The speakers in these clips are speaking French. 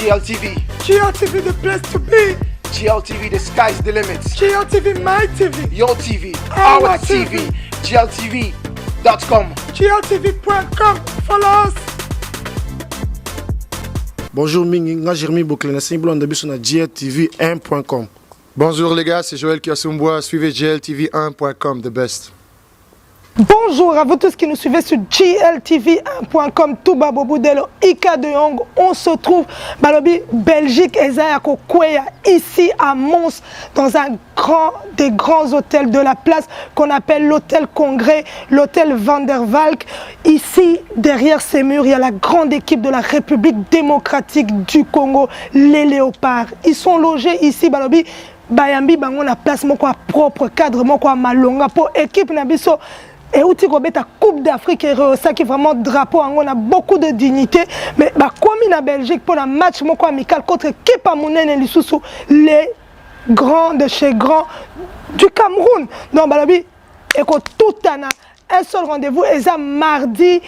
GLTV. GLTV, the place to be. GLTV, the sky's the limit. GLTV, my TV. Your TV, our TV. GLTV.com. GLTV.com. Follow us. Bonjour Mingi, nga Jérémy Bouclé, on début sur GLTV1.com. Bonjour les gars, c'est Joël Kiasumbois, suivez GLTV1.com, the best. Bonjour à vous tous qui nous suivez sur GLTV1.com, Touba Boboudelo, Ika de Hong. On se trouve Balobi, Belgique, Ezaya Kokweya, ici à Mons, dans un des grands hôtels de la place qu'on appelle l'hôtel Congrès, l'hôtel Van der Valk. Ici, derrière ces murs, il y a la grande équipe de la République démocratique du Congo, les Léopards. Ils sont logés ici, Balobi. Bayambi, bango na place, moko a propre cadre, moko a malonga, pour équipe Nabiso. Et où tu ta Coupe d'Afrique et ça qui vraiment drapeau, on a beaucoup de dignité. Mais comme en Belgique pour un match moko amical contre Kepa Mounen et Lissousou, les grands de chez grands du Cameroun. Donc balabi et que tout un seul rendez-vous et ça mardi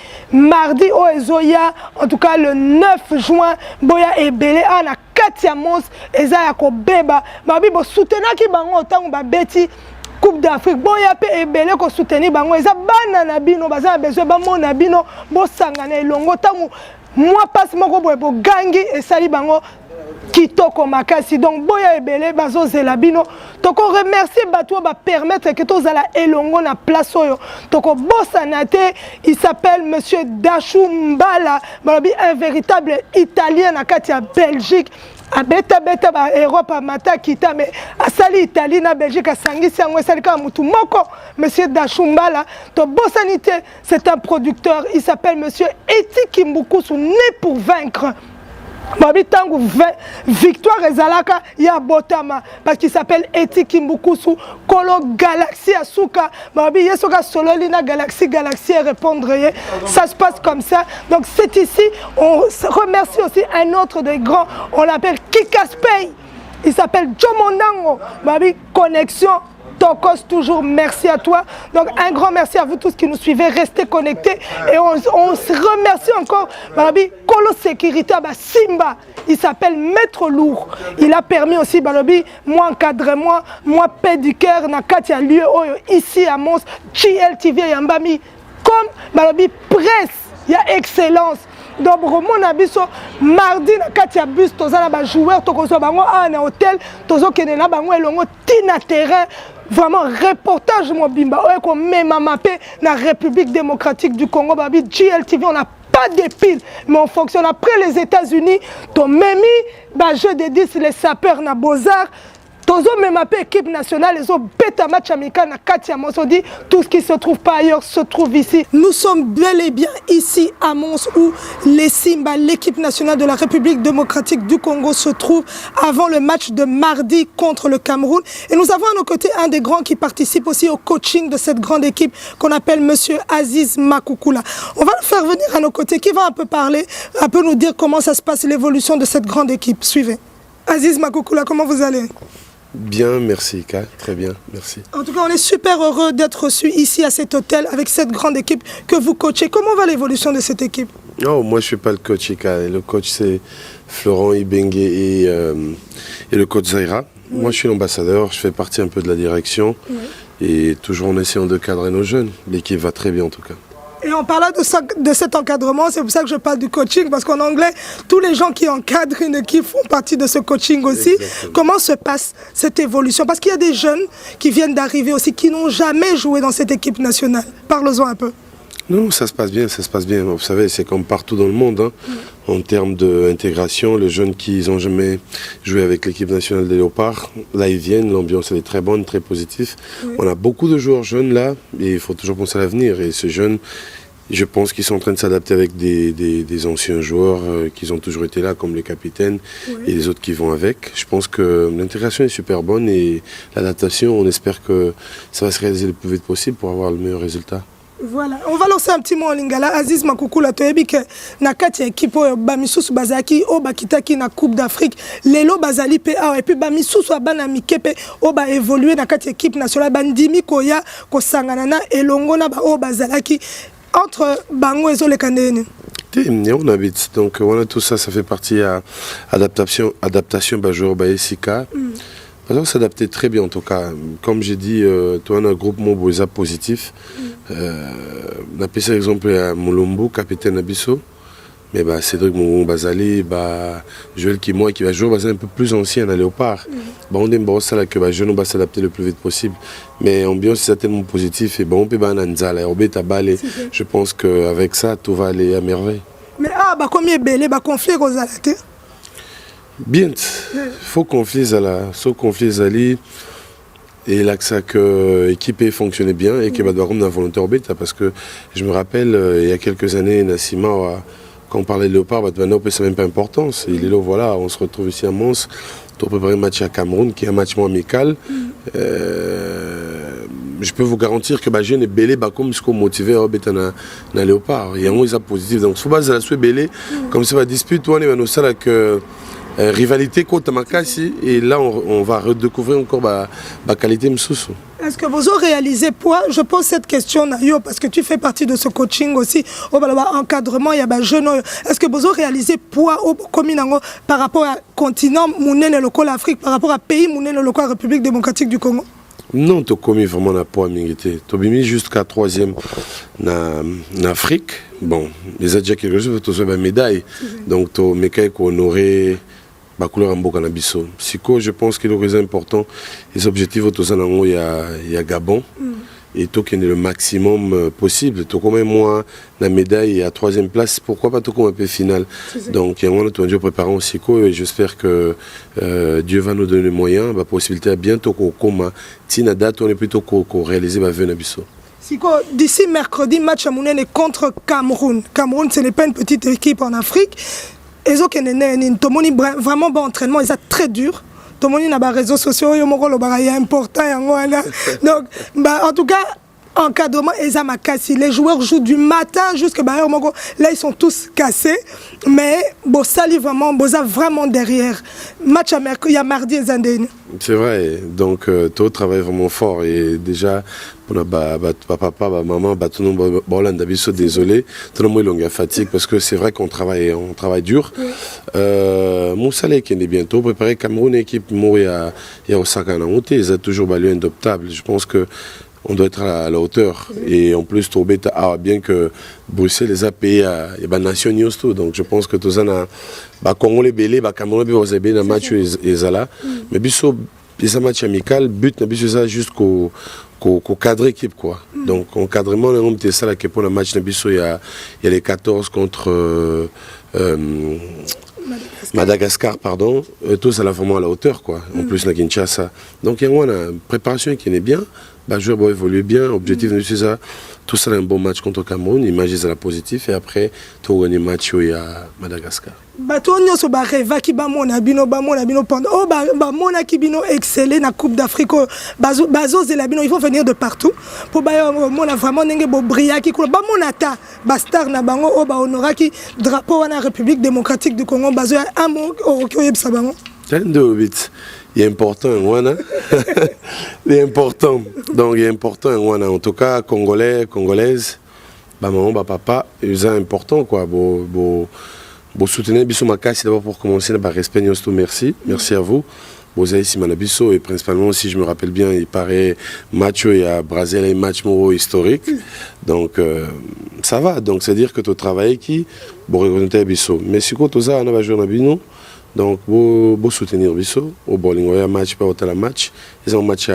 au Ezoya, en tout cas le 9 juin, Boya et Belé à Katia Mons et ça yako beba. Babi bo soutenir qui bango autant ba beti Coupe d'Afrique, bon ya pe ebele ko soutenir bango eza bana na bino baza besoin ba mona bino bo sangana elongo tangu moi passe moko boye bo gangi et sali bango kitoko makasi donc boya ebele bazo zela bino toko remercier bato ba permettre que tozala elongo na place oyo toko bosana te. Il s'appelle monsieur Dachou Mbala, un véritable italien na kati ya Belgique. Abeta ba Europe mata kita mais asali Italie na Belgique asangisi yango esali ka mutu moko monsieur Dachumbala to bosanité. C'est un producteur, il s'appelle monsieur Eti Kimbukusu, né pour vaincre. Babi tangu victoire ezalaka ya botama parce qu'il s'appelle Eti Kimbukusu Kolo Galaxy Asuka babi yesoka sololi na Galaxy répondre ça se passe comme ça. Donc c'est ici on remercie aussi un autre des grands, on l'appelle Kikaspey, il s'appelle Jomondango babi connexion Tokos, toujours merci à toi. Donc un grand merci à vous tous qui nous suivez, restez connectés et on se remercie encore Balobi Kolo Sécurité Simba, il s'appelle Maître Lourd. Il a permis aussi Balobi moi encadre-moi, moi pédicure na katia lieu ici à Mons, GLTV Yambami comme Balobi presse, il y a excellence. Donc mon abiso mardi na katia bus tozala ba joueur tokozo bango na hôtel tozo kenena bango elongo tina terrain. Vraiment reportage mobimba oyo même mapé na République démocratique du Congo babi GLTV on n'a pas de pile mais on fonctionne après les États-Unis to memi ba jeu de 10 les sapeurs na Beaux-Arts. Tozo même appelé équipe nationale, les autres bêta match amical na Katia Mons, on dit tout ce qui se trouve pas ailleurs se trouve ici. Nous sommes bel et bien ici à Mons où les Simba, l'équipe nationale de la République démocratique du Congo se trouve avant le match de mardi contre le Cameroun. Et nous avons à nos côtés un des grands qui participe aussi au coaching de cette grande équipe qu'on appelle monsieur Aziz Makoukoula. On va le faire venir à nos côtés qui va un peu parler, un peu nous dire comment ça se passe l'évolution de cette grande équipe. Suivez. Aziz Makoukoula, comment vous allez? Bien, merci Ika, très bien, merci. En tout cas, on est super heureux d'être reçus ici à cet hôtel avec cette grande équipe que vous coachez. Comment va l'évolution de cette équipe? Non, moi je ne suis pas le coach Ika, le coach c'est Florent Ibengue et le coach Zaira. Oui. Moi je suis l'ambassadeur, je fais partie un peu de la direction et toujours en essayant de cadrer nos jeunes. L'équipe va très bien en tout cas. Et en parlant de cet encadrement, c'est pour ça que je parle du coaching, parce qu'en anglais, tous les gens qui encadrent une équipe font partie de ce coaching aussi. Exactement. Comment se passe cette évolution? Parce qu'il y a des jeunes qui viennent d'arriver aussi, qui n'ont jamais joué dans cette équipe nationale. Parlons-en un peu. Non, ça se passe bien, ça se passe bien. Vous savez, c'est comme partout dans le monde. Hein. En termes d'intégration, les jeunes qui n'ont jamais joué avec l'équipe nationale des Léopards, là ils viennent, l'ambiance elle est très bonne, très positive. On a beaucoup de joueurs jeunes là, et il faut toujours penser à l'avenir. Et ces jeunes, je pense qu'ils sont en train de s'adapter avec des anciens joueurs qui ont toujours été là, comme les capitaines et les autres qui vont avec. Je pense que l'intégration est super bonne et l'adaptation, on espère que ça va se réaliser le plus vite possible pour avoir le meilleur résultat. Voilà, on va lancer un petit mot en lingala. Aziz Makoukoula, toyebi ke na kati ya équipe bamisusu bazaki o bakitaki na Coupe d'Afrique. Lelo bazali pe et puis bamisusu abana mikepe o ba évoluer na kati équipe nationale bandimi koya ko sangana na elongo na ba o bazalaki entre bango ezoleka ndeni. on habite. Donc voilà, tout ça, ça fait partie à adaptation Bajor Baesika. On s'adapter très bien en tout cas. Comme j'ai dit, toi on a un groupe Moboisa positif. On a par exemple à Molombo, capitaine Abisso. Mais bah, Cédric Mourou Bazali, bah, Joël qui va jouer un peu plus ancien à Léopard. Bah, on aime ça que bah, jeune va s'adapter le plus vite possible. Mais l'ambiance c'est tellement positif et bah, on peut bah Nanzala, je pense qu'avec ça tout va aller à merveille. Mais bah combien belé bah conflit aux alatés? Bien, faut conflit Zali. Et là que ça que l'équipe fonctionnait bien et que bah doit la volonté orbite parce que je me rappelle il y a quelques années Nassima quand on parlait de Léopard, maintenant c'est même pas importance. Il est là, voilà, on se retrouve ici à Mons pour préparer un match à Cameroun qui est un match moins amical. Je peux vous garantir que jeune est belé comme ce qu'on motivé à dans Léopard. Il y a un moins positif. Donc, il faut pas la souhaiter belé comme ça va dispute. On est dans ça que rivalité contre Makassi et là on va redécouvrir encore la qualité Msoussou. Est-ce que vous avez réalisé je pose cette question Nayo parce que tu fais partie de ce coaching aussi au encadrement il y a des jeunes. Est-ce que vous avez réalisé au communango par rapport à continent Mounene local Afrique par rapport à pays Mounene local République démocratique du Congo? Non, tu as commis vraiment la poids mérité. Tu as mis jusqu'à 3e en Afrique. Bon, les déjà quelque chose, tu as une médaille. Donc tu as honoré la couleur en Boka Nabiso. Siko, je pense que le plus important, les objectifs, il y a Gabon. Et tout qui est le maximum possible. Tout comme moi, la médaille est à 3e place, pourquoi pas tout comme un peu final. Donc, il y a un autre préparant aussi et j'espère que Dieu va nous donner les moyens, la possibilité à bientôt qu'on tina date, on est plutôt qu'on réalise la vue Nabiso. Siko, d'ici mercredi, match à Mounene contre Cameroun. Cameroun, ce n'est pas une petite équipe en Afrique. Ils ont vraiment bon entraînement, ils sont très durs. Tout le monde a des réseaux sociaux, il y a important. Donc, en tout cas, encadrement, les joueurs jouent du matin jusqu'à là, ils sont tous cassés. Mais Bossali vraiment derrière. Match à mercredi, il y a mardi et Zandéni. C'est vrai, donc tout travaille vraiment fort et déjà pour papa, maman, tout le monde a désolé, tout le monde a fatigue parce que c'est vrai qu'on travaille dur. Moussa qui est bientôt préparé Cameroun équipe Mouria et Osaka ils ont toujours balayé indoptable. Je pense que on doit être à la hauteur. Et en plus, bien que Bruxelles les a payés à la nation news tout. Donc je pense que tout ça, Congo les belés, Cameroun les belés dans match et Zala. Mais biso, les matchs amicaux, but na biso ça juste qu'au cadre équipe quoi. Donc encadrement, on a ça là que pour le match na biso il y a les 14 contre Madagascar, pardon. Tout ça là vraiment à la hauteur quoi. En plus la Kinshasa. Donc il y a une préparation qui est bien. Joueur va évoluer bien, objectif c'est ça. Tout ça, un bon match contre le Cameroun, imagine ça la positif et après, tu as gagné match à Madagascar. Exceller dans la Coupe d'Afrique. Ils vont venir de partout. Pour vraiment brillant qui coule. Star na bango honora qui drapeau à la République démocratique du Congo. Un mot il est important, il est important. Donc, il est important, en tout cas, Congolais, Congolaises, maman, papa, c'est important, quoi. Soutenir Bissou Makassi d'abord pour commencer, respect, merci. Merci à vous. Bozaïsi Manabiso, et principalement, si je me rappelle bien, il paraît match il y a Brésil, un match historique. Donc, ça va. Donc, c'est-à-dire que tu travailles qui, représenter Bissau. Mais si tu as un joueur à Bino, donc, pour soutenir Bissau, au bowling, il y a un match, pas autant de match. Ils ont un match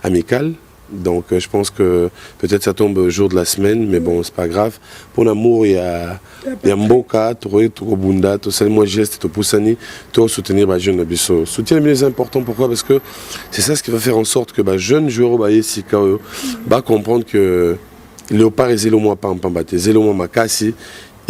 amical. Donc, je pense que peut-être ça tombe au jour de la semaine, mais bon, c'est pas grave. Pour l'amour, il y a Mboka, Bunda, tout ça, moi, geste, tout Poussani, tout soutenir les jeunes Bissau. Soutenir les important, pourquoi? Parce que c'est ça ce qui va faire en sorte que les jeunes joueurs va comprendre que Léopard et Zélomo Pampambate, Zélomo Makassi,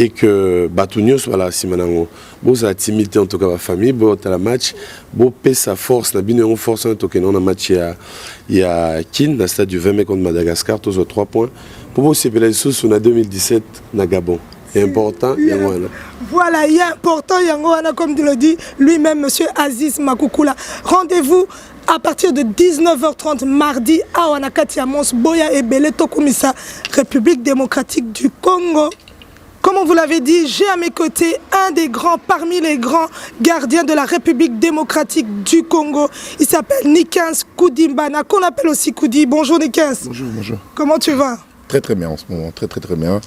et que Batunios, voilà, si maintenant, vous avez timidité en tout cas la famille, vous avez la match, vous avez sa force, vous avez une force, vous avez un match, il y a Kin, dans le stade du 20 mai contre Madagascar, tous aux 3 points. Pour vous, c'est le sous on a 2017, na Gabon. C'est important, voilà, il est important, Yangoana, comme tu le dis, lui-même, M. Aziz Makoukoula. Rendez-vous à partir de 19h30 mardi à Wanakati à Mons, Boya et Belé Tokumisa, République démocratique du Congo. Comme vous l'avez dit, j'ai à mes côtés un des grands, parmi les grands gardiens de la République démocratique du Congo. Il s'appelle Nikens Koudimbana, qu'on appelle aussi Koudi. Bonjour Nikens. Bonjour, bonjour. Comment tu vas? Très très bien en ce moment, très bien.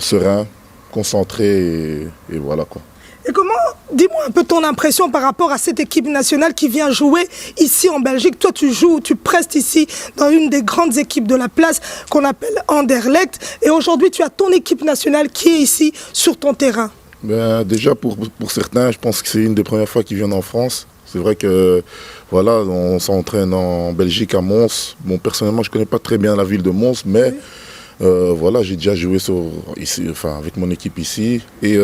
Serein, concentré et voilà quoi. Et comment, dis-moi un peu ton impression par rapport à cette équipe nationale qui vient jouer ici en Belgique. Toi, tu joues, tu prestes ici dans une des grandes équipes de la place qu'on appelle Anderlecht. Et aujourd'hui, tu as ton équipe nationale qui est ici sur ton terrain. Ben, déjà pour certains, je pense que c'est une des premières fois qu'ils viennent en France. C'est vrai que voilà, on s'entraîne en Belgique à Mons. Bon, personnellement, je ne connais pas très bien la ville de Mons, mais voilà, j'ai déjà joué ici, avec mon équipe ici. Et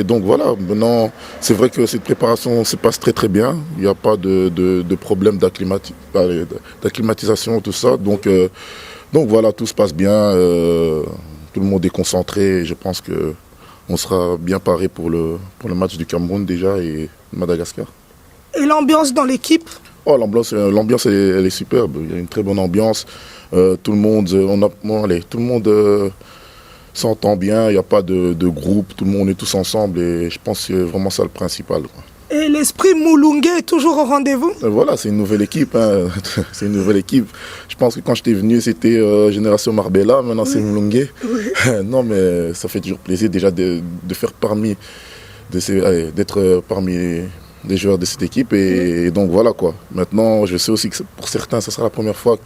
donc voilà, maintenant, c'est vrai que cette préparation se passe très très bien. Il n'y a pas de problème d'acclimatisation, tout ça. Donc voilà, tout se passe bien. Tout le monde est concentré. Et je pense qu'on sera bien paré pour le match du Cameroun déjà et Madagascar. Et l'ambiance dans l'équipe? Oh, l'ambiance elle est superbe. Il y a une très bonne ambiance. Tout le monde, tout le monde s'entend bien. Il n'y a pas de groupe. Tout le monde est tous ensemble. Et je pense que c'est vraiment ça le principal. Et l'esprit Moulungué est toujours au rendez-vous? Voilà, c'est une nouvelle équipe. Hein. C'est une nouvelle équipe. Je pense que quand j'étais venu, c'était Génération Marbella. Maintenant, c'est Moulungué. Oui. Non, mais ça fait toujours plaisir déjà d'être parmi des joueurs de cette équipe. Et donc voilà quoi. Maintenant, je sais aussi que pour certains, ça sera la première fois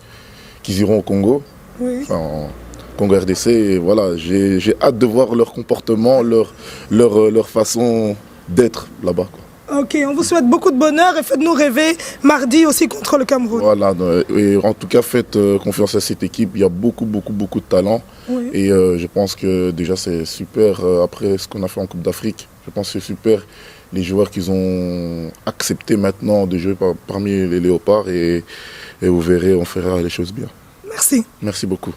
qu'ils iront au Congo. Oui. Enfin, en Congo RDC. Et voilà, j'ai hâte de voir leur comportement, leur façon d'être là-bas, quoi. Ok, on vous souhaite beaucoup de bonheur et faites-nous rêver mardi aussi contre le Cameroun. Voilà, et en tout cas faites confiance à cette équipe, il y a beaucoup de talent. Oui. Et je pense que déjà c'est super, après ce qu'on a fait en Coupe d'Afrique, je pense que c'est super les joueurs qu'ils ont accepté maintenant de jouer parmi les Léopards et vous verrez, on fera les choses bien. Merci. Merci beaucoup.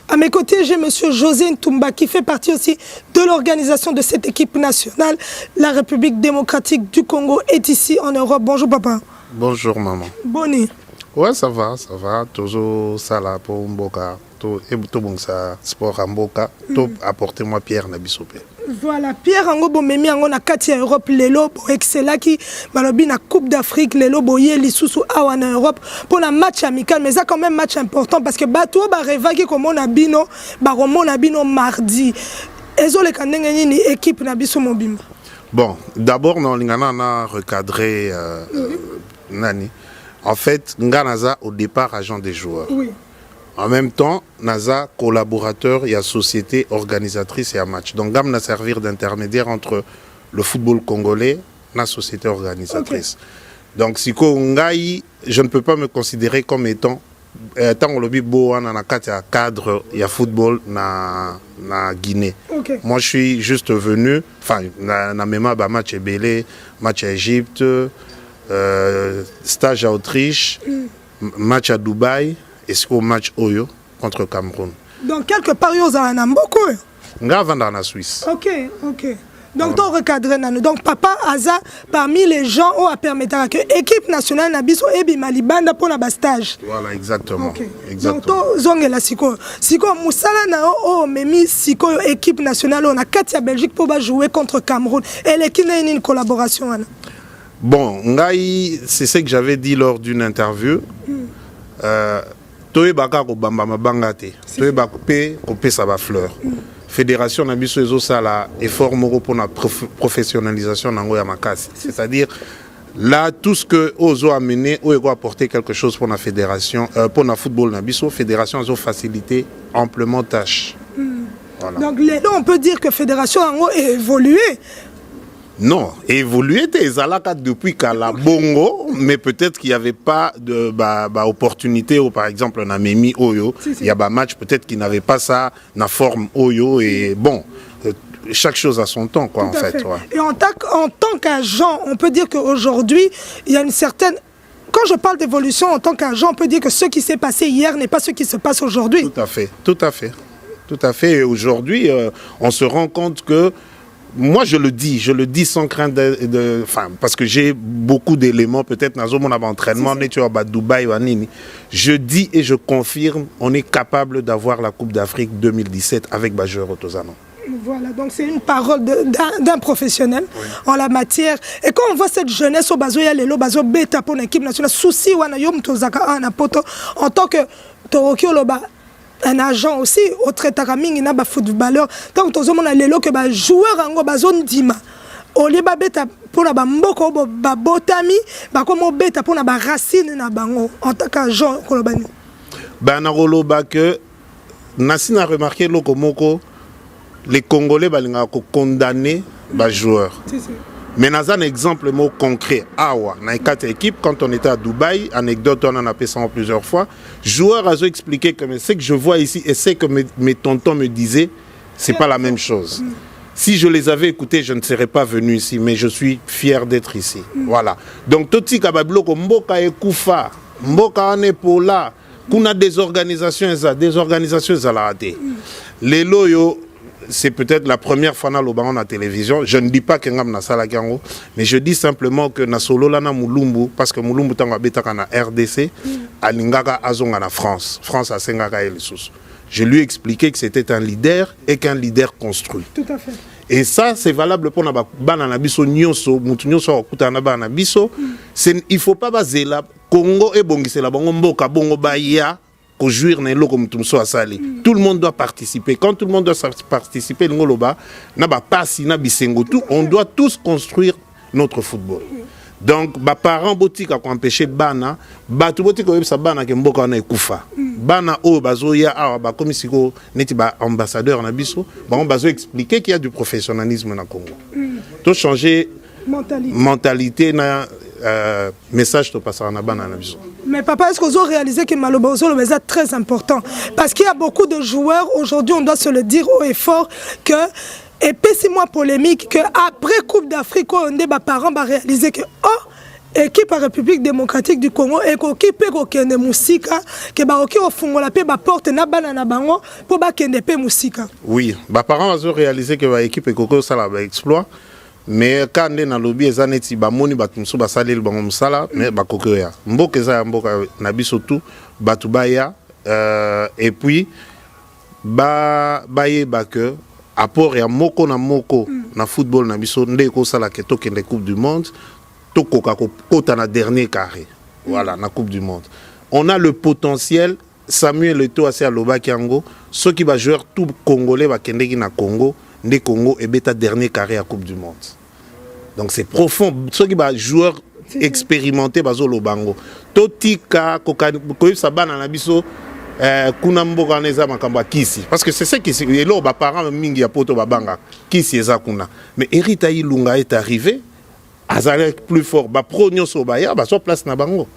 À mes côtés, j'ai M. José Ntumba qui fait partie aussi de l'organisation de cette équipe nationale. La République démocratique du Congo est ici en Europe. Bonjour papa. Bonjour maman. Bonne. Ouais, ça va. Toujours ça là pour Mboka. Tout bon ça sport à Mboka. Tout apportez-moi Pierre Nabisopé. Voilà, Pierre Ango Bomemi Ango na kati ya Europe lelo excelaki balobi na Coupe d'Afrique lelo boye lisusu awa na Europe pour la match amical, mais ça quand même match important parce que bato ba revaki comme on a bino mardi. Ezo le kandenge nini équipe na biso mobimba. Bon, d'abord non lingana na recadré nani. En fait, Nganaza au départ agent des joueurs. Oui. En même temps, Naza collaborateur et à société organisatrice et à match. Donc, Gam n'a servir d'intermédiaire entre le football congolais et la société organisatrice. Okay. Donc, Siko Ngai, je ne peux pas me considérer comme étant tant on lobby beau on a cadre il y a football na Guinée. Okay. Moi, je suis juste venu, enfin, na même match à Belé, match à Égypte, stage à Autriche, match à Dubaï. Est-ce qu'au match Oyo contre le Cameroun? Donc, quelque part, il y a un beaucoup. Nga vanda na Suisse. Ok. Donc, tu recadré. Donc, papa Aza, parmi les gens, on a permis que l'équipe nationale Nabiso Ebi Malibanda pour la stage. Voilà, exactement. Okay. Exactement. Donc, zonge la Siko. Siko, Moussala na memi Siko, équipe nationale, on a Katia Belgique pour jouer contre Cameroun. Et l'équipe a une collaboration. Bon, Ngai, c'est ce que j'avais dit lors d'une interview. Toye baka ko bamba mabanga te. Toye baka pe ko pesa ba fleur. Fédération na biso ezo sala effort moko pour la professionnalisation nango ya makasi. C'est-à-dire là tout ce que ozo amener ou ego apporter quelque chose pour la fédération pour la football na biso fédération ezo faciliter amplement tâche. Voilà. Donc là on peut dire que fédération nango a évolué. Non, évolué depuis Kala Bongo, mais peut-être qu'il n'y avait pas de opportunité, ou par exemple on a mis Oyo, il y a un match peut-être qui n'avait pas ça, la forme Oyo, et bon, chaque chose a son temps, quoi, en fait. Ouais. Et en tant qu'agent, on peut dire qu'aujourd'hui, il y a une certaine... Quand je parle d'évolution en tant qu'agent, on peut dire que ce qui s'est passé hier n'est pas ce qui se passe aujourd'hui. Tout à fait. Et aujourd'hui, on se rend compte que moi je le dis sans crainte parce que j'ai beaucoup d'éléments, peut-être dans mon entraînement, à Dubaï ou à Nini. Je dis et je confirme, on est capable d'avoir la Coupe d'Afrique 2017 avec Bajeur Otozano. Voilà, donc c'est une parole d'un professionnel en la matière. Et quand on voit cette jeunesse au Bazo, il y a les lots Bazo Beta pour l'équipe nationale, souci wana yom tozaka en apoto en tant que Toroki Oloba. Un agent aussi, au traitement, il y a des footballeurs. Donc, tout le monde a les joueurs en bazon dima. Au lieu de pour la bamboko, botami, comme beta pour la racine na bango en tant qu'agent kolobani. Ben na que Nassine a remarqué lokomoko les Congolais balinga ko condamner ba joueurs. Mais dans un exemple mot concret, Awa, dans les 4 équipes, quand on était à Dubaï, anecdote, on en a fait ça plusieurs fois, joueur a expliqué que ce que je vois ici et ce que mes tontons me disaient, c'est pas la même chose. Si je les avais écoutés, je ne serais pas venu ici, mais je suis fier d'être ici. Voilà. Donc, tout ce qui est Mboka et Koufa, Mboka Anepola, qu'on a des organisations, à la raté. Les loyaux, c'est peut-être la première fois dans la télévision. Je ne dis pas que ngam na sala kango, mais je dis simplement que na solo lana Mulumbu, parce que Mulumbu tanga betaka na RDC, alingaka azonga na France. France a sengaka et les sous. Je lui ai expliqué que c'était un leader et qu'un leader construit. Tout à fait. Et ça, c'est valable pour bana na biso nyonso, mutu nyonso okuta na bana biso. Il faut pas baser la Congo et bongisela bango mboka bongo baya. Tout le monde doit participer. Quand tout le monde doit participer, on doit tous construire notre football. Donc, les parents boutiques ont empêché Bana, boutiques ont Bana qui mboka na ekufa. Bana o bazoya comme si ambassadeur na biso, bazo expliquer qu'il y a du professionnalisme na Congo. Tout changer mentalité na message to passer na Bana na biso. Mais papa, est-ce que vous avez réalisé que Malobozo est très important? Parce qu'il y a beaucoup de joueurs, aujourd'hui on doit se le dire haut et fort, que, et puis c'est moins polémique, qu'après Coupe d'Afrique, on a parents réalisé que, équipe à République démocratique du Congo, et qui peut kende musika, que baroki au fongo la paix, porte na bana na bango, pour kende pe musika. Oui, parents ont réalisé que l'équipe est coco ça la exploit. Mais quand on a lobby, les années, bamoni batumso basali le bango musala, mais bakokoya. Mboka za mboka na biso tout, batubaya et puis baye que apport ya moko na football na biso ndeko sala ke toke les coupe du monde, toko kota na dernier carré. Voilà, na coupe du monde. On a le potentiel. Samuel Eto'o assez à Loba Kiango, ceux qui va jouer tout congolais va kendeki na Congo. Des Congo et bêta dernier carré à Coupe du Monde. Donc c'est profond. Ceux qui sont joueurs expérimentés bazo lobango. Totika koka sabana na biso kuna mboka neza makamba kisi parce que c'est ça qui est là ba parents mingi ya poto babanga kisi eza kuna. Mais Erita Ilunga est arrivé azalé plus fort ba progno so baya ba so place na bango.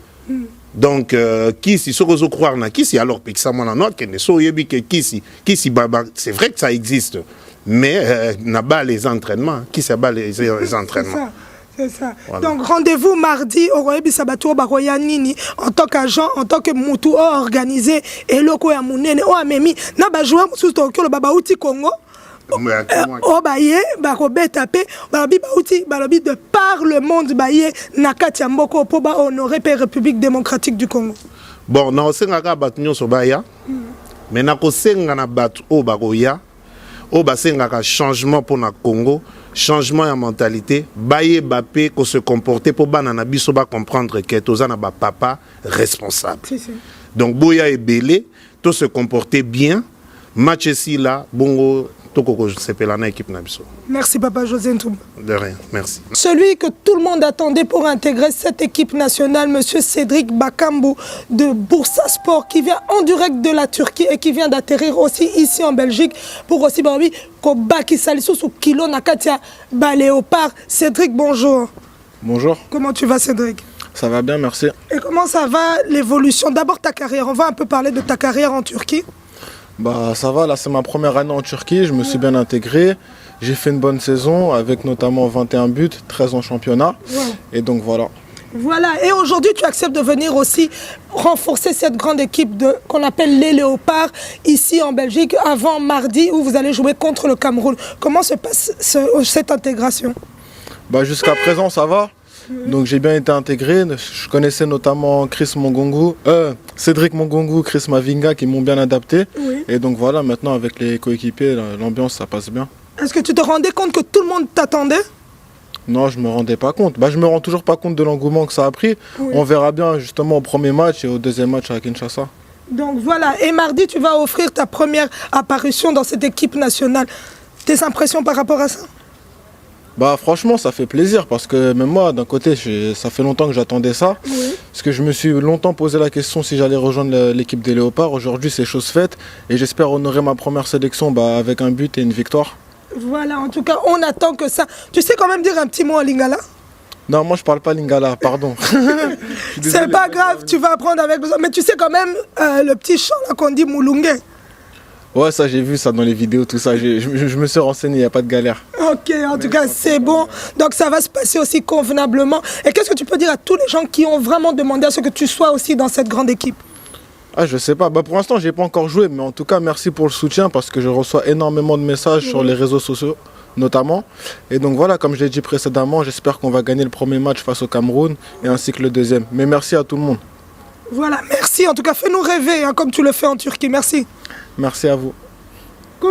Donc kisi sokozo croire na kisi alors que ça mona note que so yebi que kisi baba c'est vrai que ça existe. Mais n'a pas les entraînements. Qui s'abat les entraînements? C'est ça. Voilà. Donc rendez-vous mardi au Royebi Sabato Baroya Nini en tant qu'agent, en tant que Moutou organisé et loko ya munene o amemi na ba joueur sous Tokyo le baba outi Congo. O baye bako betape balobi de par le monde baye na kati ya mboko po ba honorer la République démocratique du Congo. Bon, na osengaka batu nyonso baya. Mais na kosenga na batu o baroya. Au bassin un changement pour le Congo, changement de mentalité, baye bapé qu'on se comporter pour banana biso ba comprendre que tozana ba papa responsable. Donc boya et belé, tout se comporter bien, match ici là, bongo tokoko sepelana équipe na biso. Merci papa José Ntoum. De rien, merci. Celui que tout le monde attendait pour intégrer cette équipe nationale, monsieur Cédric Bakambu de Bursa Sport, qui vient en direct de la Turquie et qui vient d'atterrir aussi ici en Belgique pour aussi Barabi Kobaki Salisu sous Kilo Nakatia Léopard. Cédric, bonjour. Bonjour. Comment tu vas Cédric? Ça va bien, merci. Et comment ça va l'évolution? D'abord ta carrière, on va un peu parler de ta carrière en Turquie. Bah ça va, là c'est ma première année en Turquie, je me suis bien intégré, j'ai fait une bonne saison avec notamment 21 buts, 13 en championnat, et donc voilà. Voilà, et aujourd'hui tu acceptes de venir aussi renforcer cette grande équipe qu'on appelle les Léopards ici en Belgique avant mardi où vous allez jouer contre le Cameroun. Comment se passe cette intégration? Jusqu'à présent ça va, donc j'ai bien été intégré. Je connaissais notamment Cédric Mongongu, Chris Mavinga qui m'ont bien adapté. Oui. Et donc voilà, maintenant avec les coéquipiers, l'ambiance ça passe bien. Est-ce que tu te rendais compte que tout le monde t'attendait? Non, je me rendais pas compte. Je me rends toujours pas compte de l'engouement que ça a pris. Oui. On verra bien justement au premier match et au deuxième match à Kinshasa. Donc voilà, et mardi tu vas offrir ta première apparition dans cette équipe nationale. Tes impressions par rapport à ça? Franchement, ça fait plaisir parce que même moi, d'un côté, ça fait longtemps que j'attendais ça. Oui. Parce que je me suis longtemps posé la question si j'allais rejoindre l'équipe des Léopards. Aujourd'hui, c'est chose faite et j'espère honorer ma première sélection avec un but et une victoire. Voilà, en tout cas, on attend que ça. Tu sais quand même dire un petit mot en lingala? Non, moi je parle pas lingala, pardon. C'est pas grave, tu vas apprendre avec besoin. Mais tu sais quand même le petit chant là qu'on dit Moulungue. Ouais, ça j'ai vu ça dans les vidéos, tout ça. Je me suis renseigné, il n'y a pas de galère. Ok, en tout cas, c'est bon. Donc ça va se passer aussi convenablement. Et qu'est-ce que tu peux dire à tous les gens qui ont vraiment demandé à ce que tu sois aussi dans cette grande équipe? Je sais pas. Pour l'instant, j'ai pas encore joué, mais en tout cas, merci pour le soutien parce que je reçois énormément de messages sur les réseaux sociaux, notamment. Et donc voilà, comme je l'ai dit précédemment, j'espère qu'on va gagner le premier match face au Cameroun et ainsi que le deuxième. Mais merci à tout le monde. Voilà, merci. En tout cas, fais-nous rêver, comme tu le fais en Turquie. Merci. Merci à vous.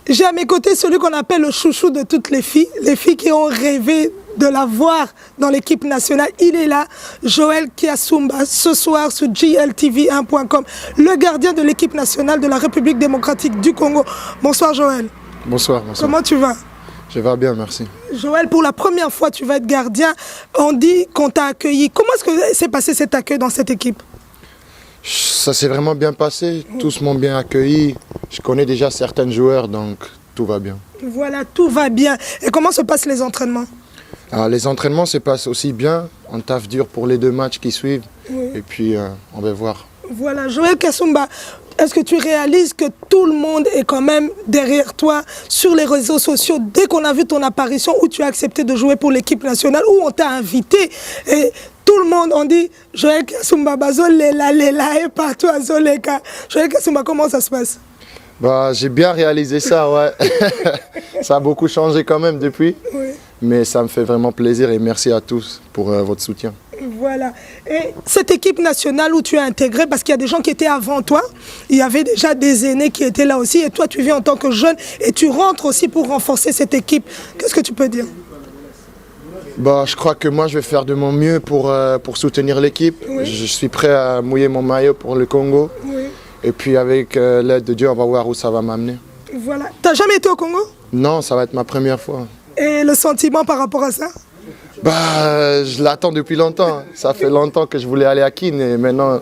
J'ai à mes côtés celui qu'on appelle le chouchou de toutes les filles qui ont rêvé de la voir dans l'équipe nationale. Il est là, Joël Kiasumba, ce soir sur GLTV1.com, le gardien de l'équipe nationale de la République démocratique du Congo. Bonsoir Joël. Bonsoir. Comment tu vas? Je vais bien, merci. Joël, pour la première fois, tu vas être gardien. On dit qu'on t'a accueilli. Comment est-ce que s'est passé cet accueil dans cette équipe? Ça s'est vraiment bien passé, tous m'ont bien accueilli. Je connais déjà certains joueurs, donc tout va bien. Voilà, tout va bien. Et comment se passent les entraînements? Les entraînements se passent aussi bien. On taffe dur pour les 2 matchs qui suivent. Oui. Et puis, on va voir. Voilà, Joël Kasumba, est-ce que tu réalises que tout le monde est quand même derrière toi sur les réseaux sociaux dès qu'on a vu ton apparition où tu as accepté de jouer pour l'équipe nationale, où on t'a invité et tout le monde, on dit Joël Kasumba, Bazolela, Lela et partout à Zoleka. Joël Kasumba, comment ça se passe? J'ai bien réalisé ça, ouais. Ça a beaucoup changé quand même depuis. Oui. Mais ça me fait vraiment plaisir et merci à tous pour votre soutien. Voilà. Et cette équipe nationale où tu es intégré, parce qu'il y a des gens qui étaient avant toi, il y avait déjà des aînés qui étaient là aussi, et toi tu viens en tant que jeune et tu rentres aussi pour renforcer cette équipe. Qu'est-ce que tu peux dire? Je crois que moi je vais faire de mon mieux pour soutenir l'équipe. Oui. Je suis prêt à mouiller mon maillot pour le Congo. Oui. Et puis avec l'aide de Dieu, on va voir où ça va m'amener. Voilà. T'as jamais été au Congo? Non, ça va être ma première fois. Et le sentiment par rapport à ça? Je l'attends depuis longtemps. Ça fait longtemps que je voulais aller à Kin et maintenant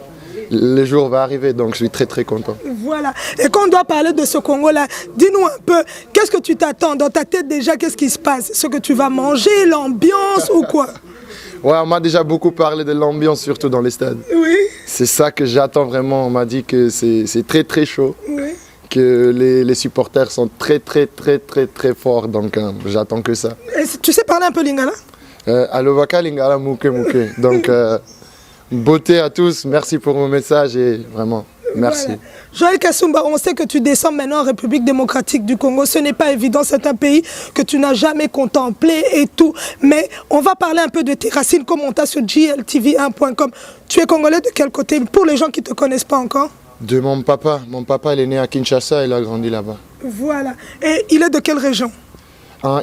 le jour va arriver, donc je suis très très content. Voilà. Et quand on doit parler de ce Congo-là, dis-nous un peu, qu'est-ce que tu t'attends? Dans ta tête déjà, qu'est-ce qui se passe? Ce que tu vas manger, l'ambiance ou quoi? Ouais, on m'a déjà beaucoup parlé de l'ambiance, surtout dans les stades. Oui. C'est ça que j'attends vraiment. On m'a dit que c'est très très chaud. Oui. Que les supporters sont très très très très très forts, donc j'attends que ça. Et tu sais parler un peu lingala? Alovaka lingala muke muke. Donc beauté à tous, merci pour vos messages et vraiment merci. Voilà. Joël Kasumba, on sait que tu descends maintenant en République démocratique du Congo. Ce n'est pas évident, c'est un pays que tu n'as jamais contemplé et tout. Mais on va parler un peu de tes racines comme on t'a sur GLTV1.com. Tu es congolais de quel côté? Pour les gens qui ne te connaissent pas encore. De mon papa. Mon papa, il est né à Kinshasa, il a grandi là-bas. Voilà. Et il est de quelle région?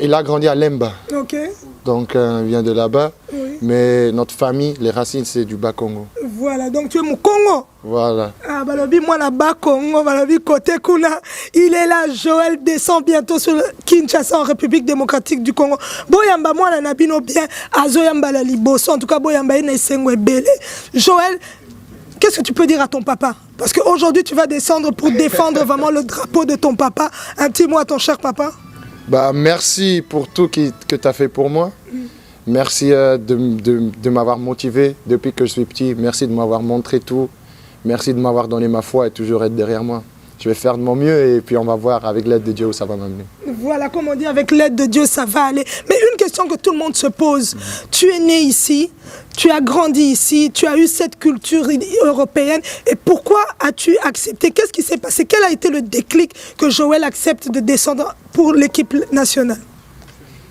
Il a grandi à Lemba. Ok. Donc il vient de là-bas. Oui. Mais notre famille, les racines, c'est du Bas-Congo. Voilà, donc tu es mon Congo. Voilà. Ah, balobi, moi là bas Congo, balobi côté Kuna. Il est là, Joël descend bientôt sur le Kinshasa en République démocratique du Congo. Boyamba, moi là, nabino bien, Azoyamba la liboso, en tout cas, Boyamba, il n'est belé. Joël, qu'est-ce que tu peux dire à ton papa? Parce qu'aujourd'hui, tu vas descendre pour défendre vraiment le drapeau de ton papa. Un petit mot à ton cher papa. Merci pour tout que tu as fait pour moi. Merci de m'avoir motivé depuis que je suis petit. Merci de m'avoir montré tout. Merci de m'avoir donné ma foi et toujours être derrière moi. je vais faire de mon mieux et puis on va voir avec l'aide de Dieu où ça va m'amener. Voilà, comme on dit, avec l'aide de Dieu, ça va aller. Mais une question que tout le monde se pose. Tu es né ici, tu as grandi ici, tu as eu cette culture européenne. Et pourquoi as-tu accepté? Qu'est-ce qui s'est passé? Quel a été le déclic que Joël accepte de descendre pour l'équipe nationale?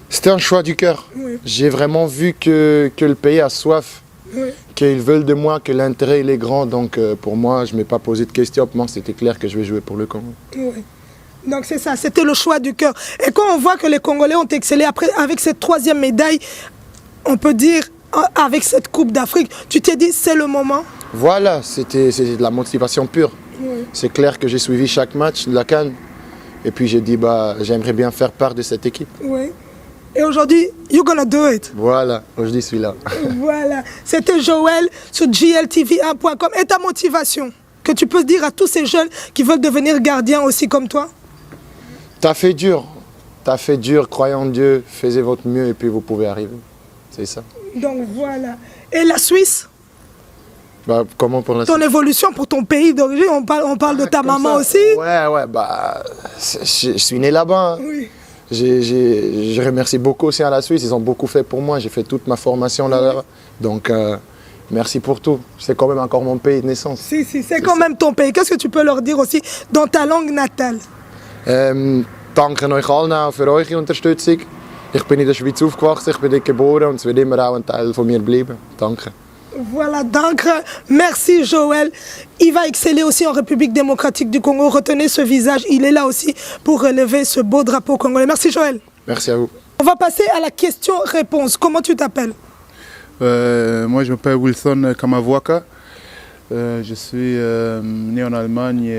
C'était un choix du cœur. Oui. J'ai vraiment vu que le pays a soif. Oui. Qu'ils veulent de moi, que l'intérêt il est grand. Donc pour moi, je ne m'ai pas posé de questions. Pour moi, c'était clair que je vais jouer pour le Congo. Oui. Donc c'est ça, c'était le choix du cœur. Et quand on voit que les Congolais ont excellé après, avec cette 3e médaille, on peut dire, avec cette Coupe d'Afrique, tu t'es dit, c'est le moment? Voilà, c'était de la motivation pure. Oui. C'est clair que j'ai suivi chaque match de la CAN. Et puis j'ai dit, j'aimerais bien faire part de cette équipe. Oui. Et aujourd'hui, you're gonna do it. Voilà, aujourd'hui je suis là. Voilà, c'était Joël sur GLTV1.com. Et ta motivation que tu peux dire à tous ces jeunes qui veulent devenir gardiens aussi comme toi? T'as fait dur, croyez en Dieu, faites votre mieux et puis vous pouvez arriver. C'est ça. Donc voilà. Et la Suisse? Comment pour la Ton évolution pour ton pays d'origine, on parle de ta maman aussi? Ouais, je suis né là-bas. Hein. Oui. Je remercie beaucoup aussi à la Suisse, ils ont beaucoup fait pour moi, j'ai fait toute ma formation là-bas. Donc merci pour tout, c'est quand même encore mon pays de naissance. Si, c'est quand même ton pays. Qu'est-ce que tu peux leur dire aussi dans ta langue natale? Danke euch allen für eure Unterstützung. Ich bin in der Schweiz aufgewachsen, ich bin dort geboren und es wird immer auch ein Teil von mir bleiben. Danke. Voilà, donc merci Joël. Il va exceller aussi en République démocratique du Congo. Retenez ce visage, il est là aussi pour relever ce beau drapeau congolais. Merci Joël. Merci à vous. On va passer à la question-réponse. Comment tu t'appelles? Moi, je m'appelle Wilson Kamavwaka. Je suis né en Allemagne.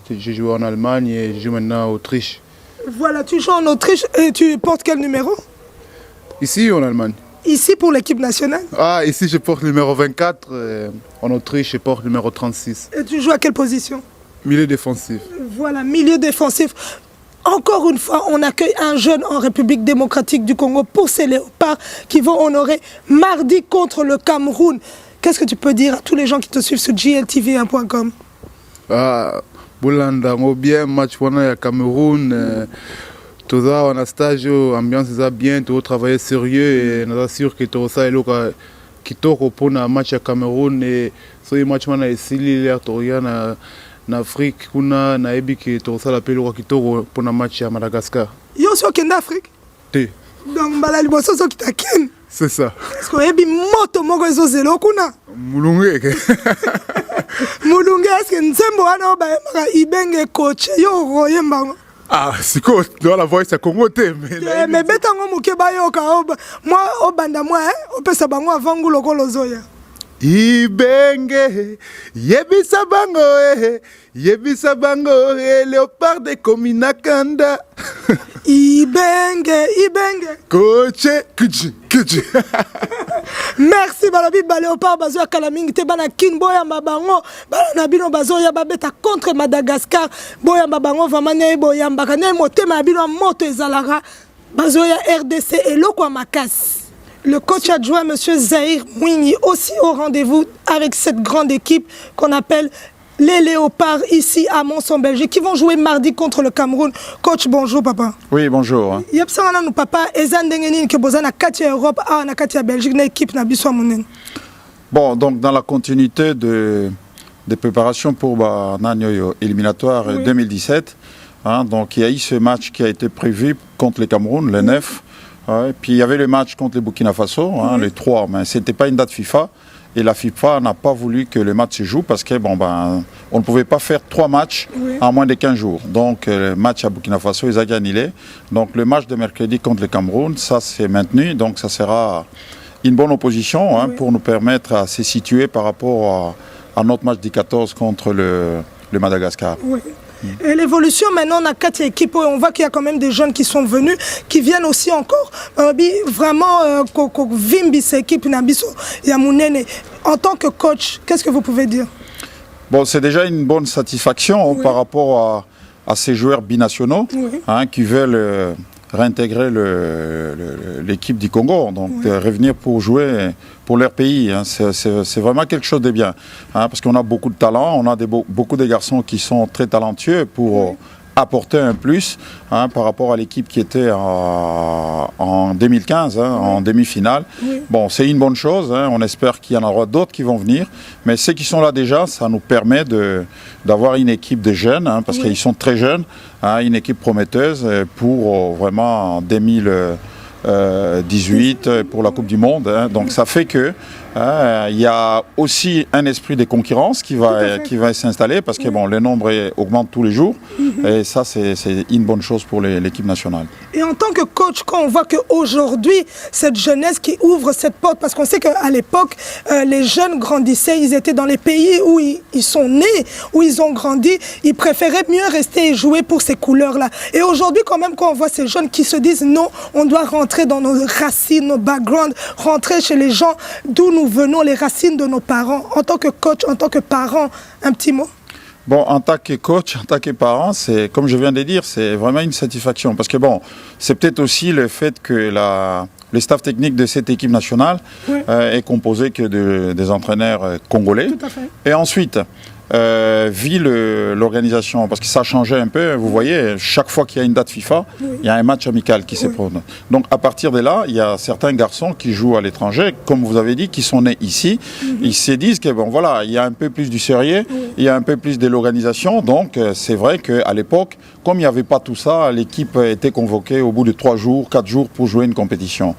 J'ai joué en Allemagne et je joue maintenant en Autriche. Voilà, tu joues en Autriche et tu portes quel numéro? Ici ou en Allemagne? Ici pour l'équipe nationale. Ah, ici je porte le numéro 24. En Autriche, je porte le numéro 36. Et tu joues à quelle position? Milieu défensif. Voilà, milieu défensif. Encore une fois, on accueille un jeune en République démocratique du Congo pour ces léopards qui vont honorer mardi contre le Cameroun. Qu'est-ce que tu peux dire à tous les gens qui te suivent sur GLTV1.com? Ah, Boulanda, bien, match pour le Cameroun. Tout ça, on a stage, ambiance ça bien, tout travailler sérieux et on est sûr que tout ça est là qui tourne pour un match à Cameroun et ce match on a essayé l'air en Afrique, on a ébi que tout ça l'appelle qui tourne pour un match à Madagascar. Yo so kenda Afrique. Té. Donc balali bosso so kitaken. C'est ça. Est-ce que ébi moto moko ezo zelo kuna? Mulungue. Mulungue est-ce que nzembo wana ba maka ibenge coach yo royemba. Ah, c'est quoi? Dans la voix, c'est Congo. Mais betango muke bayoka moi obanda moi opesa bango avant nguloko lozoya. Ibenge yebisa bango léopard de Kominakanda. Ibenge Coach kuji. Merci balobi baléopard bazo kalamingi te bana kin boya mabango bana bino bazo ya babeta contre Madagascar boya mabango vamanya boya mbakane motema bino moto ezalaka bazo ya RDC et lokwa makasi. Le coach adjoint M. Zahir Mwinyi aussi au rendez-vous avec cette grande équipe qu'on appelle les Léopards ici à Mons en Belgique qui vont jouer mardi contre le Cameroun. Coach, bonjour papa. Oui, bonjour. Yepsana nous papa ezandengenini ke bozana katia Europe a na katia Belgique na équipe na biso monen. Bon, donc dans la continuité des préparations pour Nanyo éliminatoire 2017, hein, donc il y a eu ce match qui a été prévu contre le Cameroun, le 9. Ouais, puis il y avait le match contre le Burkina Faso, hein, les 3, mais ce n'était pas une date FIFA. Et la FIFA n'a pas voulu que le match se joue parce que on ne pouvait pas faire 3 matchs en moins de 15 jours. Donc le match à Burkina Faso, ils ont annulé. Donc le match de mercredi contre le Cameroun, ça c'est maintenu. Donc ça sera une bonne opposition hein, pour nous permettre à se situer par rapport à notre match du 14 contre le Madagascar. Oui. Et l'évolution, maintenant, on a 4 équipes. On voit qu'il y a quand même des jeunes qui sont venus, qui viennent aussi encore. Vraiment, Vimbi, cette équipe, en tant que coach, qu'est-ce que vous pouvez dire? Bon, c'est déjà une bonne satisfaction par rapport à ces joueurs binationaux hein, qui veulent réintégrer l'équipe du Congo, donc revenir pour jouer pour leur pays. Hein. C'est vraiment quelque chose de bien, hein, parce qu'on a beaucoup de talent, on a beaucoup de garçons qui sont très talentueux pour apporter un plus, hein, par rapport à l'équipe qui était en 2015, hein, en demi-finale. Oui. Bon, c'est une bonne chose, hein, on espère qu'il y en aura d'autres qui vont venir, mais ceux qui sont là déjà, ça nous permet d'avoir une équipe de jeunes, hein, parce qu'ils sont très jeunes, hein, une équipe prometteuse pour vraiment 2018 pour la Coupe du Monde, hein. Donc ça fait que il y a aussi un esprit de concurrence qui va s'installer, parce que bon, le nombre augmente tous les jours, et ça c'est une bonne chose pour l'équipe nationale. Et en tant que coach, quand on voit qu'aujourd'hui, cette jeunesse qui ouvre cette porte, parce qu'on sait qu'à l'époque, les jeunes grandissaient, ils étaient dans les pays où ils sont nés, où ils ont grandi, ils préféraient mieux rester et jouer pour ces couleurs-là. Et aujourd'hui, quand même, quand on voit ces jeunes qui se disent non, on doit rentrer dans nos racines, nos backgrounds, rentrer chez les gens d'où nous venons, les racines de nos parents. En tant que coach, en tant que parent, un petit mot? Bon, en tant que coach, en tant que parent, c'est, comme je viens de dire, c'est vraiment une satisfaction. Parce que bon, c'est peut-être aussi le fait que le staff technique de cette équipe nationale est composé que des entraîneurs congolais. Tout à fait. Et ensuite, vu l'organisation, parce que ça a changé un peu, vous voyez, chaque fois qu'il y a une date FIFA, il y a un match amical qui se prend. Donc à partir de là, il y a certains garçons qui jouent à l'étranger, comme vous avez dit, qui sont nés ici. Ils se disent que bon voilà, il y a un peu plus du sérieux, il y a un peu plus de l'organisation. Donc c'est vrai qu'à l'époque, comme il n'y avait pas tout ça, l'équipe était convoquée au bout de 3 jours, 4 jours pour jouer une compétition.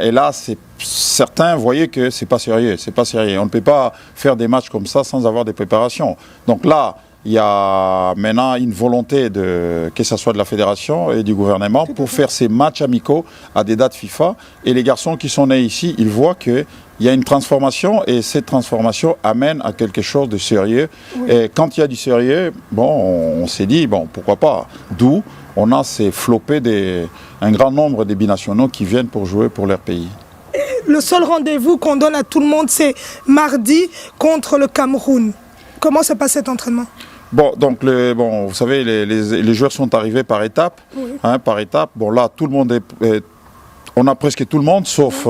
Et là, certains voyaient que c'est pas sérieux, c'est pas sérieux. On ne peut pas faire des matchs comme ça sans avoir des préparations. Donc là, il y a maintenant une volonté que ce soit de la fédération et du gouvernement pour faire ces matchs amicaux à des dates FIFA. Et les garçons qui sont nés ici, ils voient qu'il y a une transformation, et cette transformation amène à quelque chose de sérieux. Et quand il y a du sérieux, bon, on s'est dit, bon, pourquoi pas. D'où on a ces flopés un grand nombre de binationaux qui viennent pour jouer pour leur pays. Le seul rendez-vous qu'on donne à tout le monde, c'est mardi contre le Cameroun. Comment se passe cet entraînement? Bon, donc vous savez, les joueurs sont arrivés par étapes. Hein, par étapes. Bon, là, tout le monde on a presque tout le monde, sauf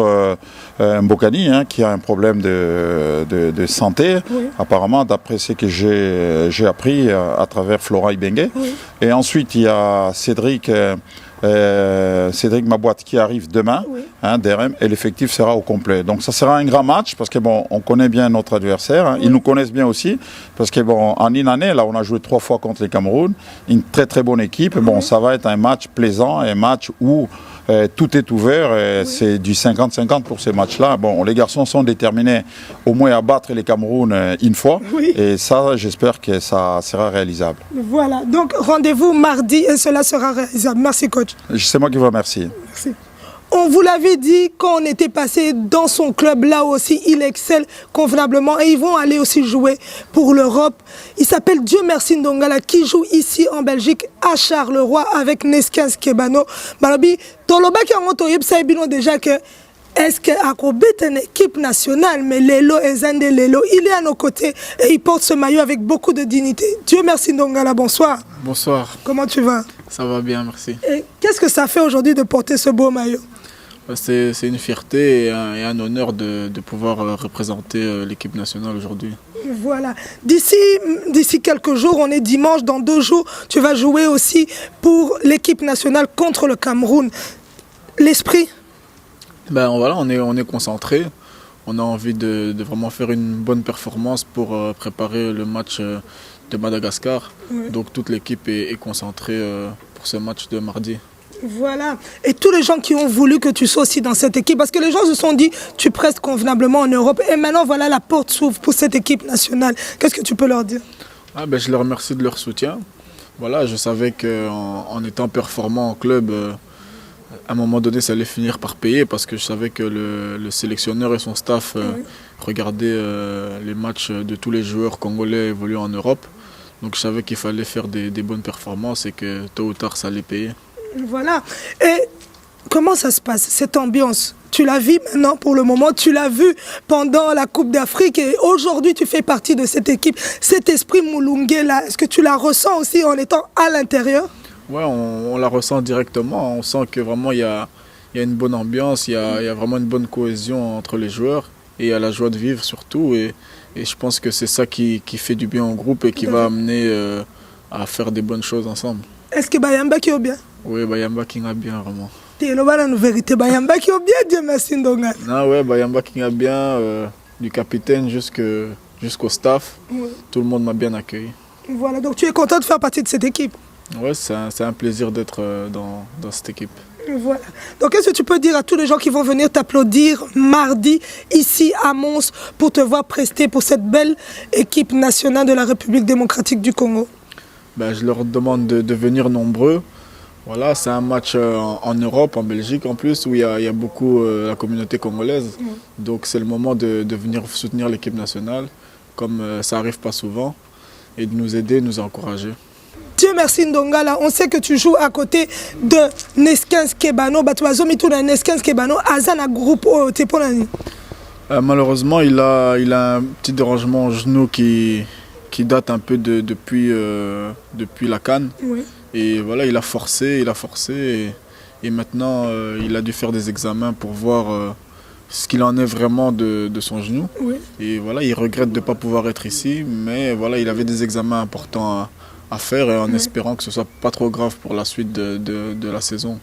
Mbokani, hein, qui a un problème de santé, apparemment, d'après ce que j'ai appris à travers Flora Ibenge. Et ensuite, il y a Cédric Maboite qui arrive demain, hein, DRM, et l'effectif sera au complet. Donc ça sera un grand match, parce que bon, on connaît bien notre adversaire, hein, ils nous connaissent bien aussi, parce que bon, en une année, là, on a joué 3 fois contre les Cameroun, une très très bonne équipe. Bon, ça va être un match plaisant, un match où tout est ouvert, c'est du 50-50 pour ces matchs-là. Bon, les garçons sont déterminés au moins à battre les Cameroun une fois, et ça, j'espère que ça sera réalisable. Voilà, donc rendez-vous mardi et cela sera réalisable. Merci coach. C'est moi qui vous remercie. Merci. On vous l'avait dit quand on était passé dans son club, là aussi, il excelle convenablement et ils vont aller aussi jouer pour l'Europe. Il s'appelle Dieu Merci Ndongala qui joue ici en Belgique à Charleroi avec Neskens Kebano. Malobi, Toloba qui a déjà que est-ce qu'Akobet est une équipe nationale, mais Lelo et Zande Lelo, il est à nos côtés et il porte ce maillot avec beaucoup de dignité. Dieu Merci Ndongala, bonsoir. Bonsoir. Comment tu vas? Ça va bien, merci. Et qu'est-ce que ça fait aujourd'hui de porter ce beau maillot? C'est une fierté et un honneur de pouvoir représenter l'équipe nationale aujourd'hui. Voilà. D'ici quelques jours, on est dimanche, dans 2 jours, tu vas jouer aussi pour l'équipe nationale contre le Cameroun. L'esprit? Ben voilà, on est concentré. On a envie de vraiment faire une bonne performance pour préparer le match de Madagascar. Donc toute l'équipe est concentrée pour ce match de mardi. Voilà. Et tous les gens qui ont voulu que tu sois aussi dans cette équipe, parce que les gens se sont dit, tu prestes convenablement en Europe, et maintenant, voilà, la porte s'ouvre pour cette équipe nationale. Qu'est-ce que tu peux leur dire? Je les remercie de leur soutien. Voilà, je savais qu'en étant performant en club, à un moment donné, ça allait finir par payer, parce que je savais que le sélectionneur et son staff regardaient les matchs de tous les joueurs congolais évoluant en Europe. Donc je savais qu'il fallait faire des bonnes performances et que tôt ou tard, ça allait payer. Voilà. Et comment ça se passe, cette ambiance? Tu la vis maintenant pour le moment, tu l'as vu pendant la Coupe d'Afrique et aujourd'hui tu fais partie de cette équipe. Cet esprit Moulungue là, est-ce que tu la ressens aussi en étant à l'intérieur? Ouais, on la ressent directement. On sent que vraiment il y a une bonne ambiance, il y a vraiment une bonne cohésion entre les joueurs et il y a la joie de vivre surtout. Et je pense que c'est ça qui fait du bien au groupe et qui va amener à faire des bonnes choses ensemble. Est-ce que Bayamba qui est bien? Oui, Bayamba qui est bien vraiment. C'est la vérité, Bayamba qui est bien, Dieu merci Ndonga. Ah ouais, Bayamba qui est bien, du capitaine jusqu'au staff. Ouais. Tout le monde m'a bien accueilli. Voilà, donc tu es content de faire partie de cette équipe? Ouais, c'est un plaisir d'être dans cette équipe. Voilà. Donc qu'est-ce que tu peux dire à tous les gens qui vont venir t'applaudir mardi ici à Mons pour te voir prester pour cette belle équipe nationale de la République démocratique du Congo? Je leur demande de venir nombreux. Voilà, c'est un match en Europe, en Belgique en plus, où il y a beaucoup la communauté congolaise. Donc c'est le moment de venir soutenir l'équipe nationale, comme ça n'arrive pas souvent, et de nous aider, de nous encourager. Dieu merci Ndongala, on sait que tu joues à côté de Neskens Kebano. Neskens Kebano, Azana groupe Teponani. Malheureusement, il a un petit dérangement au genou qui date un peu depuis la CAN. Oui. Et voilà, il a forcé et maintenant il a dû faire des examens pour voir ce qu'il en est vraiment de son genou. Oui. Et voilà, il regrette de ne pas pouvoir être ici, mais voilà, il avait des examens importants à faire et en espérant que ce soit pas trop grave pour la suite de la saison.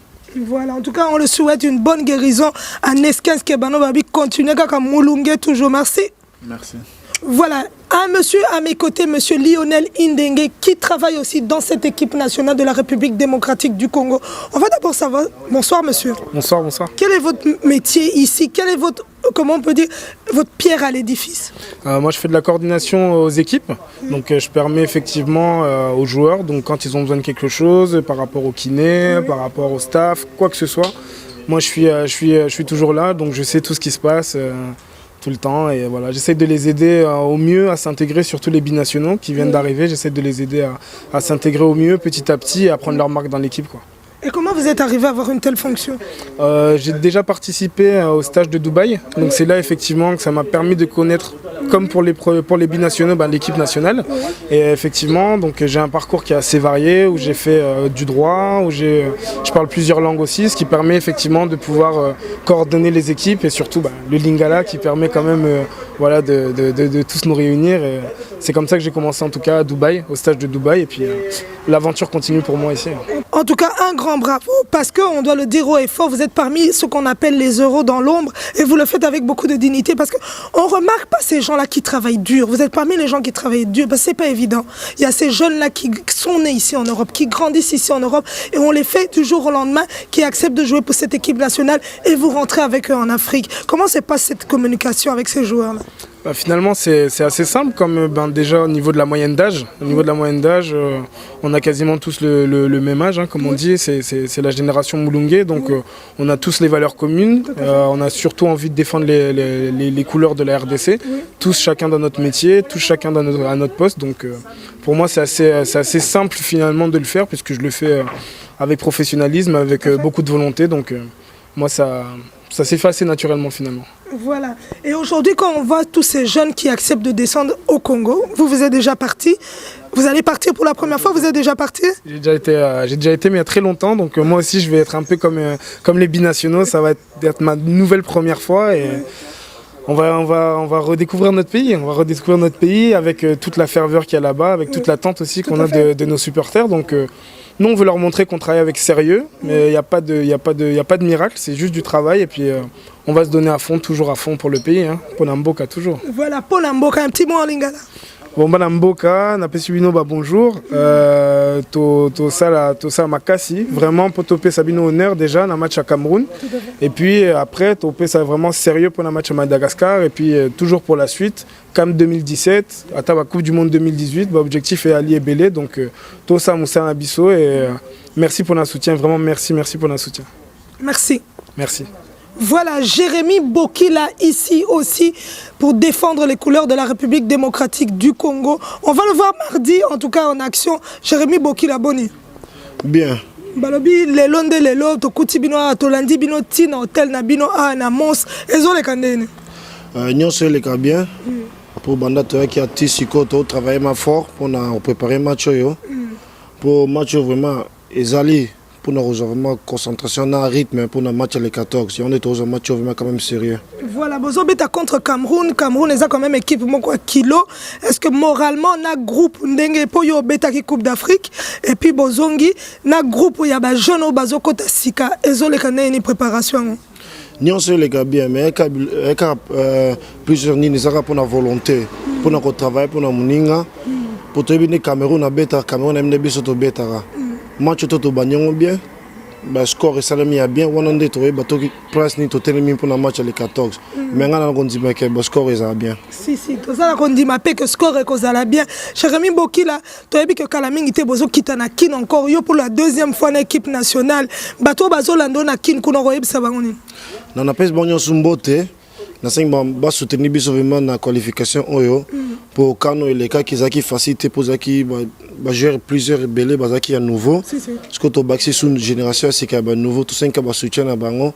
Voilà, en tout cas, on le souhaite une bonne guérison à Neskens Kebano Babi. Continuez comme Moulungue toujours. Merci. Merci. Voilà, un monsieur à mes côtés, monsieur Lionel Indengue, qui travaille aussi dans cette équipe nationale de la République démocratique du Congo. On va d'abord savoir. Bonsoir, monsieur. Bonsoir, bonsoir. Quel est votre métier ici? Quel est votre, comment on peut dire, votre pierre à l'édifice? Moi, je fais de la coordination aux équipes. Donc, je permets effectivement aux joueurs, donc quand ils ont besoin de quelque chose, par rapport au kiné, par rapport au staff, quoi que ce soit. Moi, je suis toujours là, donc je sais tout ce qui se passe. Tout le temps et voilà, j'essaie de les aider au mieux à s'intégrer, surtout les binationaux qui viennent d'arriver, j'essaie de les aider à s'intégrer au mieux petit à petit et à prendre leur marque dans l'équipe, quoi. Et comment vous êtes arrivé à avoir une telle fonction? J'ai déjà participé au stage de Dubaï, donc c'est là effectivement que ça m'a permis de connaître, comme pour les binationaux, l'équipe nationale. Et effectivement, donc j'ai un parcours qui est assez varié, où j'ai fait du droit, où je parle plusieurs langues aussi, ce qui permet effectivement de pouvoir coordonner les équipes et surtout le lingala qui permet quand même voilà, de tous nous réunir. Et c'est comme ça que j'ai commencé en tout cas à Dubaï, au stage de Dubaï, et puis l'aventure continue pour moi ici. En tout cas, un grand bravo, parce qu'on doit le dire haut et fort, vous êtes parmi ce qu'on appelle les euros dans l'ombre, et vous le faites avec beaucoup de dignité, parce qu'on ne remarque pas ces gens-là qui travaillent dur. Vous êtes parmi les gens qui travaillent dur, parce que ce n'est pas évident. Il y a ces jeunes-là qui sont nés ici en Europe, qui grandissent ici en Europe, et on les fait du jour au lendemain, qui acceptent de jouer pour cette équipe nationale, et vous rentrez avec eux en Afrique. Comment se passe cette communication avec ces joueurs-là? Finalement, c'est assez simple, comme déjà au niveau de la moyenne d'âge. Au niveau de la moyenne d'âge, on a quasiment tous le même âge, comme on dit, c'est la génération Moulungue, donc on a tous les valeurs communes, on a surtout envie de défendre les couleurs de la RDC, tous chacun dans notre métier, tous chacun à notre poste, donc pour moi c'est assez simple finalement de le faire, puisque je le fais avec professionnalisme, avec beaucoup de volonté, donc moi ça s'est fait assez naturellement finalement. Voilà. Et aujourd'hui, quand on voit tous ces jeunes qui acceptent de descendre au Congo, vous êtes déjà parti. Vous allez partir pour la première fois, vous êtes déjà parti? J'ai déjà été, mais il y a très longtemps. Donc moi aussi, je vais être un peu comme les binationaux. Ça va être ma nouvelle première fois. Et on va redécouvrir notre pays. On va redécouvrir notre pays avec toute la ferveur qu'il y a là-bas, avec toute l'attente aussi qu'on a de nos supporters. Donc nous, on veut leur montrer qu'on travaille avec sérieux, mais il n'y a pas de miracle, c'est juste du travail. Et puis on va se donner à fond, toujours à fond pour le pays. Ponamboka, toujours. Voilà, Ponamboka, un petit mot en lingala. Bon, Ponamboka, Napesubino, bonjour. To sala makasi, vraiment pour toper Sabino honneur déjà dans le match à Cameroun. Et puis après, toper ça vraiment sérieux pour le match à Madagascar. Et puis toujours pour la suite, CAM 2017, à la Coupe du Monde 2018, l'objectif est Ali et Belé. Donc, tout ça, Moussa Nabisso. Et merci pour notre soutien, vraiment merci pour notre soutien. Merci. Merci. Voilà, Jérémy Bokila ici aussi pour défendre les couleurs de la République démocratique du Congo. On va le voir mardi, en tout cas en action. Jérémy Bokila, boni. Bien. Balobi, les londe les lots, tokuti bino a tolandi bino tina hotel na bino a na mons. Ezo le kandene. Nyonso le ka bien. Pour banda toi qui a tissé côté travailler ma fort pour préparer match yo. Pour match vraiment ezali pour nous vraiment concentration na rythme pour le match les 14. Si on est dans un match vraiment quand même sérieux. Voilà, bozo beta contre Cameroun. Cameroun est quand même équipe moko kilo. Est-ce que moralement na groupe ndenge po yo beta ki Coupe d'Afrique et puis bozongi na groupe ya ba jeune o bazo kota sika ezole kana ni préparation. Ni on se les gars bien mais plusieurs ni nezaka pour la volonté pour notre travail pour notre muninga pour te bien Cameroun a beta Cameroun aime biso to beta. Match tout banyon bien, bah score et salami a bien, on a dit trouvé bateau qui place ni tout terminé pour le match les 14. Mais on a dit que le score est bien. Si tout ça on dit mappé que score est cause bien. Jérémy Bokila, tu as vu que Kalaming était besoin quitter na kin encore yo pour la deuxième fois en équipe nationale. Bateau bazo lando na kin kuno royeb sabangoni. Non na pèse bonyon sumbote. Na cinq ba soutenir biso vraiment na qualification oyo pour Kano et les cas qui zaki facilité pour zaki ba gérer plusieurs belés bazaki à nouveau parce que to baxi sous une génération c'est qu'il y a nouveau tout cinq ba soutien na bango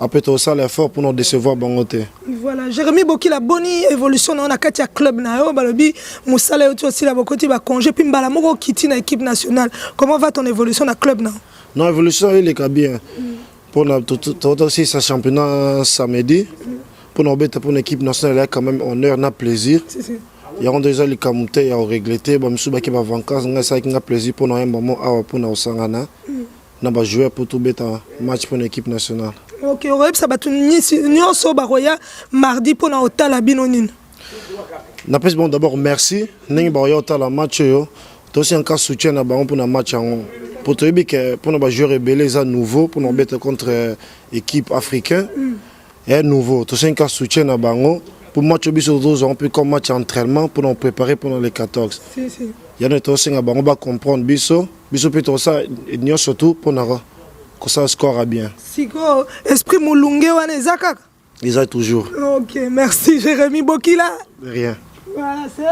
après tout ça l'effort pour nous décevoir bangote. Voilà, Jérémy Boki la bonne évolution dans la Katia club na yo balobi musala yo aussi la bokoti ba congé puis mbala moko kiti na équipe nationale. Comment va ton évolution na club na? Non, évolution il est bien. Pour tout aussi ce championnat samedi. Pour nous mettre pour une équipe nationale, il y a quand même honneur, na plaisir. Il y a déjà les camouflés, il y a regretté, bah monsieur qui va vacances, on a ça qui a plaisir pour nous un moment pour nous sangana. On va jouer pour tout mettre un match pour une équipe nationale. OK, on va ça va tout ni so baroya mardi pour na hôtel à Binonin. Na pèse bon d'abord merci, ningi baroya hôtel à match yo. Toi aussi encore soutien na baron pour na match en pour te dire que pour nous jouer rebelles à nouveau pour nous mettre contre équipe africaine. Et nouveau, tout ça un soutien à Bango pour match biso on peut comme match entraînement pour nous préparer pour les 14. Il y a des choses à Bango va comprendre biso peut tout ça et nous surtout pour nous que ça score bien. Siko esprit mulunge wana ezaka. Ils ont toujours. OK, merci Jérémy Bokila. De rien. Voilà, c'est